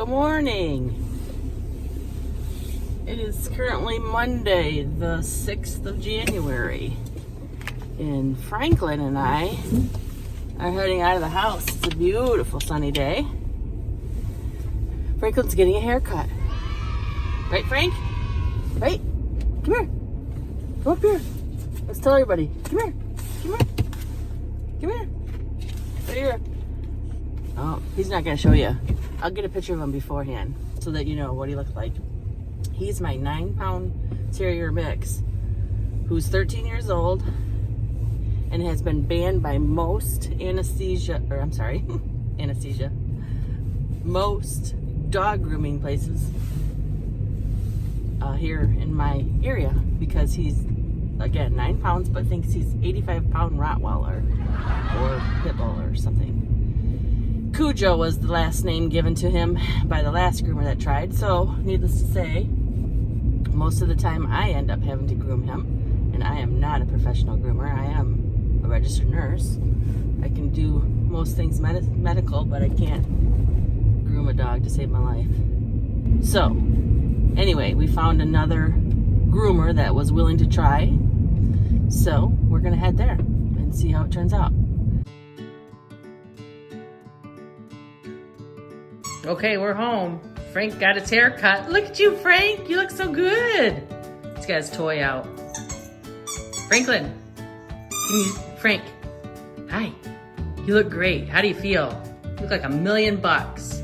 morning. It is currently Monday, the 6th of January. And Franklin and I are heading out of the house. It's a beautiful sunny day. Franklin's getting a haircut. Right, Frank? Right? Come here. Come up here. Let's tell everybody. Come here. Come here. Come here. Right here. Oh, he's not going to show you. I'll get a picture of him beforehand so that you know what he looks like. He's my 9-pound terrier mix who's 13 years old and has been banned by most most dog grooming places here in my area because he's, again, 9 pounds, but thinks he's 85-pound Rottweiler or Pit Bull or something. Cujo was the last name given to him by the last groomer that tried, so needless to say, most of the time I end up having to groom him, and I am not a professional groomer. I am a registered nurse. I can do most things medical, but I can't groom a dog to save my life. So, anyway, we found another groomer that was willing to try, so we're gonna head there and see how it turns out. Okay, we're home. Frank got his hair cut. Look at you, Frank. You look so good. He's got his toy out. Franklin, Frank, hi. You look great. How do you feel? You look like $1,000,000.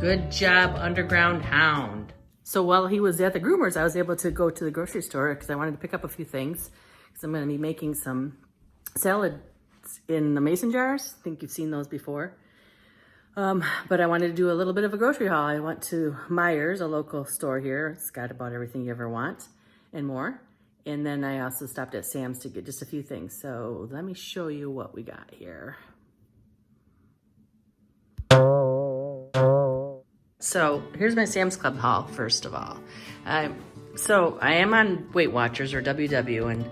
Good job, Underground Hound. So while he was at the groomers, I was able to go to the grocery store because I wanted to pick up a few things because I'm going to be making some salads in the mason jars. I think you've seen those before. But I wanted to do a little bit of a grocery haul. I went to Meijer's, a local store here. It's got about everything you ever want and more. And then I also stopped at Sam's to get just a few things. So let me show you what we got here. So here's my Sam's Club haul, first of all. So I am on Weight Watchers or WW, and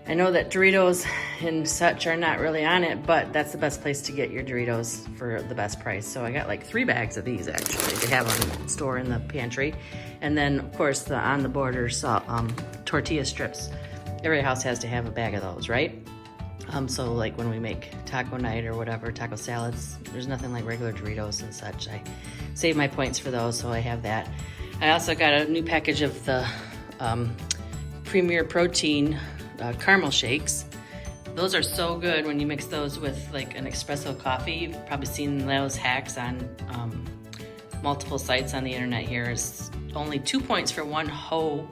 I know that Doritos and such are not really on it, but that's the best place to get your Doritos for the best price. So I got like 3 bags of these actually. They have them in the store in the pantry. And then of course the on the border tortilla strips. Every house has to have a bag of those, right? So like when we make taco night or whatever, taco salads, there's nothing like regular Doritos and such. I save my points for those, so I have that. I also got a new package of the Premier Protein caramel shakes. Those are so good when you mix those with like an espresso coffee. You've probably seen those hacks on multiple sites on the internet here. It's only 2 points for one whole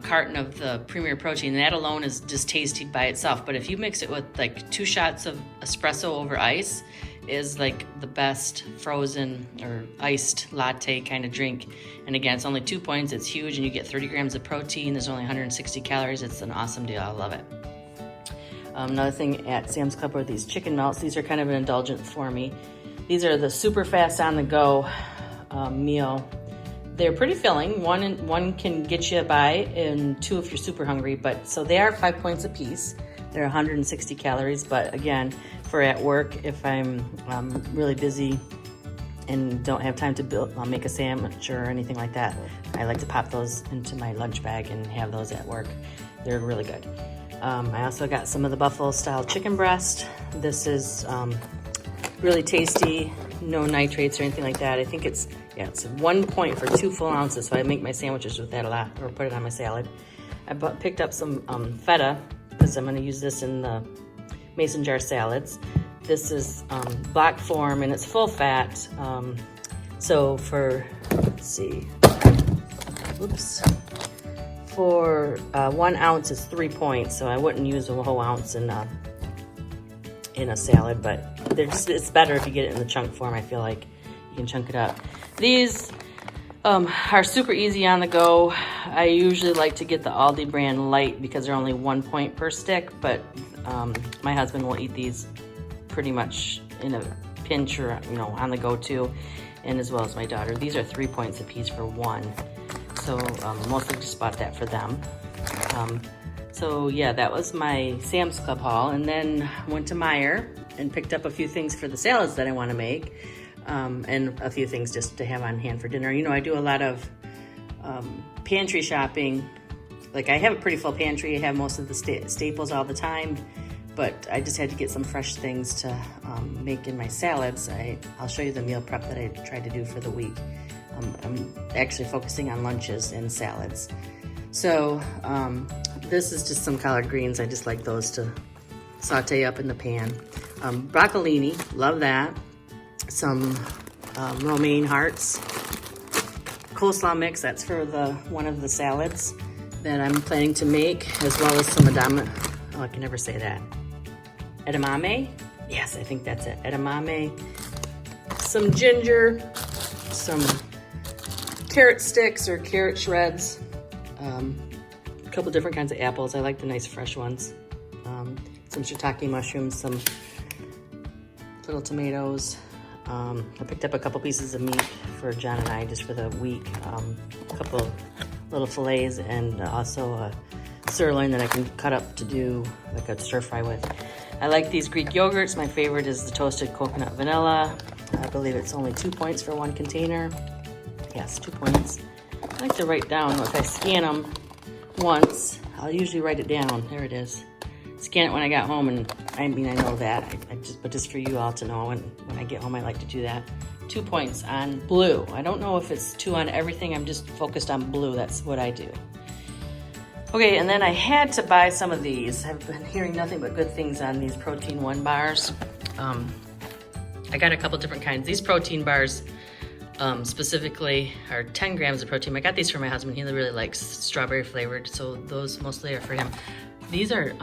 carton of the Premier Protein. That alone is just tasty by itself. But if you mix it with like 2 shots of espresso over ice, is like the best frozen or iced latte kind of drink. And again, it's only 2 points. It's huge, and you get 30 grams of protein. There's only 160 calories. It's an awesome deal. I love it. Another thing at Sam's Club are these chicken melts. These are kind of an indulgent for me. These are the super fast on the go meal. They're pretty filling. One can get you by, and 2 if you're super hungry. But so they are 5 points a piece. They're 160 calories, but again, for at work, if I'm really busy and don't have time to make a sandwich or anything like that, I like to pop those into my lunch bag and have those at work. They're really good. I also got some of the buffalo style chicken breast. This is really tasty, no nitrates or anything like that. I think it's 1 point for 2 full ounces, so I make my sandwiches with that a lot, or put it on my salad. I picked up some feta because I'm going to use this in the mason jar salads. This is black form and it's full fat. So for, let's see, for 1 ounce is 3 points. So I wouldn't use a whole ounce in a salad, but it's better if you get it in the chunk form. I feel like you can chunk it up. These are super easy on the go. I usually like to get the Aldi brand light because they're only 1 point per stick, but my husband will eat these pretty much in a pinch or on the go too, and as well as my daughter. These are 3 points a piece for 1, so mostly just bought that for them. So yeah, that was my Sam's Club haul, and then went to Meijer and picked up a few things for the salads that I want to make. and a few things just to have on hand for dinner. You know, I do a lot of pantry shopping. Like, I have a pretty full pantry. I have most of the staples all the time, but I just had to get some fresh things to make in my salads. I'll show you the meal prep that I tried to do for the week. I'm actually focusing on lunches and salads. So this is just some collard greens. I just like those to saute up in the pan. Broccolini, love that. Some romaine hearts. Coleslaw mix, that's for one of the salads that I'm planning to make, as well as some I can never say that. Edamame? Yes, I think that's it. Edamame. Some ginger, some carrot sticks or carrot shreds, a couple different kinds of apples. I like the nice fresh ones. Some shiitake mushrooms, some little tomatoes. I picked up a couple pieces of meat for John and I just for the week. A couple little fillets and also a sirloin that I can cut up to do like a stir fry with. I like these Greek yogurts. My favorite is the toasted coconut vanilla. I believe it's only 2 points for one container. Yes, 2 points. I like to write down, if I scan them once, I'll usually write it down. There it is. Scan it when I got home, and I know that. But just for you all to know, when I get home, I like to do that. 2 points on blue. I don't know if it's 2 on everything. I'm just focused on blue. That's what I do. Okay, and then I had to buy some of these. I've been hearing nothing but good things on these Protein 1 bars. I got a couple different kinds. These protein bars specifically are 10 grams of protein. I got these for my husband. He really likes strawberry flavored, so those mostly are for him. These are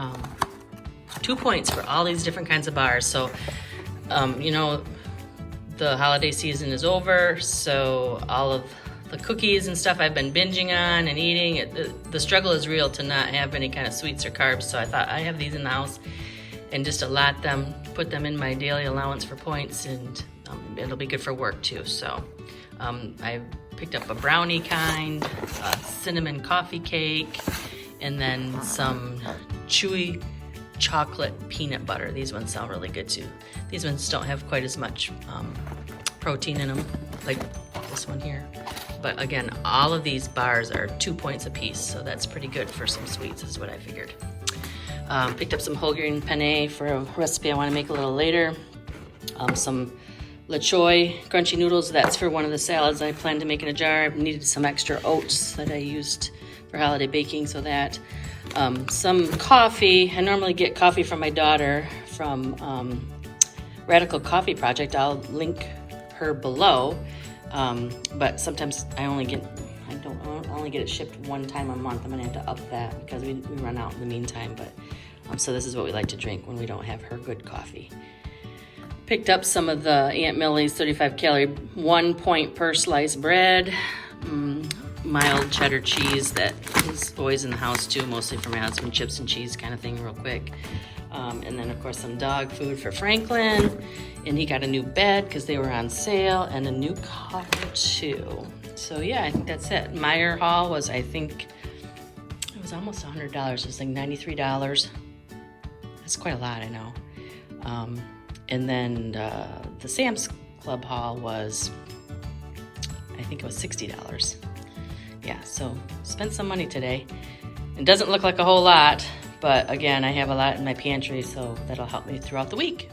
2 points for all these different kinds of bars. So, you know, the holiday season is over, so all of the cookies and stuff I've been binging on and eating, the struggle is real to not have any kind of sweets or carbs. So I thought I have these in the house and just allot them, put them in my daily allowance for points, and it'll be good for work too. So I picked up a brownie kind, a cinnamon coffee cake, and then some chewy chocolate peanut butter. These ones sound really good too. These ones don't have quite as much protein in them like this one here. But again, all of these bars are 2 points a piece, so that's pretty good for some sweets, is what I figured. Picked up some whole grain penne for a recipe I want to make a little later. Some La Choy crunchy noodles, that's for one of the salads I plan to make in a jar. I needed some extra oats that I used for holiday baking, so that. Some coffee. I normally get coffee from my daughter from Radical Coffee Project. I'll link her below. But sometimes I only get it shipped one time a month. I'm gonna have to up that because we run out in the meantime. But so this is what we like to drink when we don't have her good coffee. Picked up some of the Aunt Millie's 35 calorie 1 point per slice bread. Mild cheddar cheese that is always in the house too, mostly for my husband, chips and cheese kind of thing real quick. And then of course some dog food for Franklin, and he got a new bed because they were on sale, and a new car too. So yeah, I think that's it. Meijer haul was, I think, it was almost $100. It was like $93. That's quite a lot, I know. And then the Sam's Club haul was, I think it was $60. Yeah, so spent some money today. It doesn't look like a whole lot, but again, I have a lot in my pantry, so that'll help me throughout the week.